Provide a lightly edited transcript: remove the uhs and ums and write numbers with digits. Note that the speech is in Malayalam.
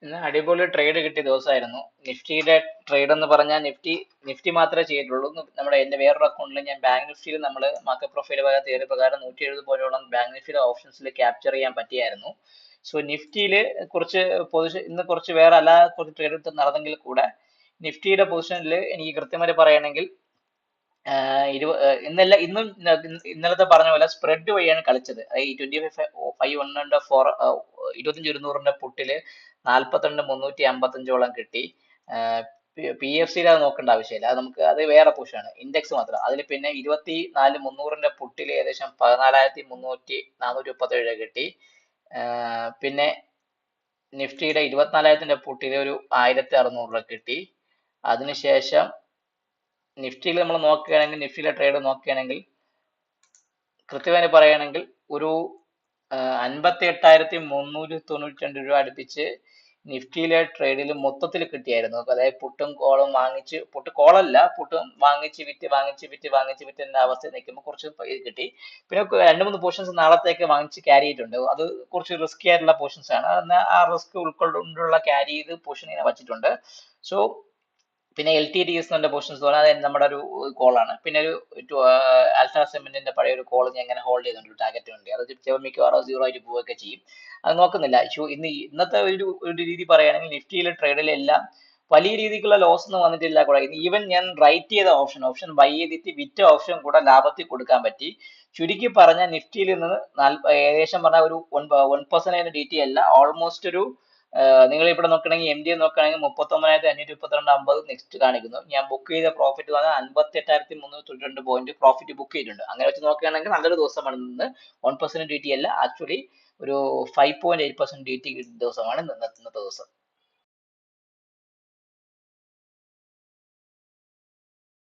ഇന്ന് അടിപൊളി ട്രേഡ് കിട്ടിയ ദിവസമായിരുന്നു. നിഫ്റ്റിയുടെ ട്രേഡ് എന്ന് പറഞ്ഞാൽ നിഫ്റ്റി മാത്രമേ ചെയ്തിട്ടുള്ളൂ. നമ്മുടെ എന്റെ വേറൊരു അക്കൗണ്ടിൽ ഞാൻ ബാങ്ക് നിഫ്റ്റിയിൽ നമ്മൾ മാർക്കറ്റ് പ്രൊഫൈൽ പ്രകാരം തിയറി പ്രകാരം 170 പോലെയോളം ബാങ്ക് നിഫ്റ്റിയുടെ ഓപ്ഷൻസിൽ ക്യാപ്ചർ ചെയ്യാൻ പറ്റിയായിരുന്നു. സോ നിഫ്റ്റിയിൽ കുറച്ച് പൊസിഷൻ ഇന്ന് കുറച്ച് വേറെ അല്ലാതെ കുറച്ച് ട്രേഡ് എടുത്ത് നടന്നെങ്കിൽ കൂടെ നിഫ്റ്റിയുടെ പൊസിഷനിൽ എനിക്ക് കൃത്യമായിട്ട് പറയുകയാണെങ്കിൽ ഇന്നലത്തെ പറഞ്ഞ പോലെ സ്പ്രെഡ് വഴിയാണ് കളിച്ചത്. ഈ 25 25 ഇരുന്നൂറിന്റെ പുട്ടില് 42,355 കിട്ടി. PFC അത് നോക്കേണ്ട ആവശ്യമില്ല, അത് വേറെ പൊസിഷനാണ്, ഇൻഡെക്സ് മാത്രം. അതിൽ പിന്നെ 24,300 പുട്ടിൽ ഏകദേശം 14,447 കിട്ടി. പിന്നെ നിഫ്റ്റിയുടെ 24,000 പുട്ടിൽ ഒരു 1,600 കിട്ടി. അതിനുശേഷം നിഫ്റ്റിയിൽ നമ്മൾ നോക്കുകയാണെങ്കിൽ, നിഫ്റ്റിയിലെ ട്രേഡ് നോക്കുകയാണെങ്കിൽ കൃത്യമായി പറയുകയാണെങ്കിൽ ഒരു 58,392 അടുപ്പിച്ച് നിഫ്റ്റിയിലെ ട്രേഡിൽ മൊത്തത്തിൽ കിട്ടിയായിരുന്നു. അതായത് പുട്ടും കോളും വാങ്ങിച്ച്, പുട്ടും വാങ്ങിച്ച് വിറ്റ് എന്ന അവസ്ഥയിൽ നിൽക്കുമ്പോൾ കുറച്ച് കിട്ടി. പിന്നെ 2-3 പോർഷൻസ് നാളത്തേക്ക് വാങ്ങിച്ച് ക്യാരി ചെയ്തിട്ടുണ്ട്. അത് കുറച്ച് റിസ്കി ആയിട്ടുള്ള പോർഷൻസ് ആണ്. എന്നാൽ ആ റിസ്ക് ഉൾക്കൊണ്ടുള്ള ക്യാരി ചെയ്ത് പോർഷൻ ഇങ്ങനെ വച്ചിട്ടുണ്ട്. സോ പിന്നെ LTTS എന്ന പോർഷൻസ് പറഞ്ഞാൽ അത് നമ്മുടെ ഒരു കോളാണ്. പിന്നെ ഒരു ആൽഫ സെമെന്റിന്റെ പഴയ ഒരു കോൾ ഞാൻ ഇങ്ങനെ ഹോൾഡ് ചെയ്യുന്നുണ്ട് ടാർഗറ്റ് വേണ്ടി. അത് മിക്കവാറും 0 ആയിട്ട് പോവുകയൊക്കെ ചെയ്യും. അത് നോക്കുന്നില്ല. ഇന്നത്തെ ഒരു രീതി പറയുകയാണെങ്കിൽ നിഫ്റ്റിയിലെ ട്രേഡിലെല്ലാം വലിയ രീതിക്കുള്ള ലോസ് ഒന്നും വന്നിട്ടില്ല. കൂടെ ഈവൻ ഞാൻ റൈറ്റ് ചെയ്ത ഓപ്ഷൻ ബൈ ചെയ്തിട്ട് വിറ്റ ഓപ്ഷൻ കൂടെ ലാഭത്തിൽ കൊടുക്കാൻ പറ്റി. ചുരുക്കി പറഞ്ഞ നിഫ്റ്റിയിൽ നിന്ന് ഏകദേശം പറഞ്ഞാൽ ഒരു 1% DT അല്ല, ഓൾമോസ്റ്റ് ഒരു നിങ്ങൾ ഇവിടെ നോക്കുകയാണെങ്കിൽ MD നോക്കുകയാണെങ്കിൽ 39,532.50 നെക്സ്റ്റ് കാണിക്കുന്നു. ഞാൻ ബുക്ക് ചെയ്ത പ്രോഫിറ്റ് പറഞ്ഞാൽ 58,392 പോയിന്റ് പ്രോഫിറ്റ് ബുക്ക് ചെയ്തിട്ടുണ്ട്. അങ്ങനെ വെച്ച് നോക്കുകയാണെങ്കിൽ നല്ലൊരു ദിവസമാണ് ഇന്ന്. 1% DT അല്ല, ആക്ച്വലി ഒരു 5.8% DT ദിവസമാണ് ഇന്നത്തെ ദിവസം.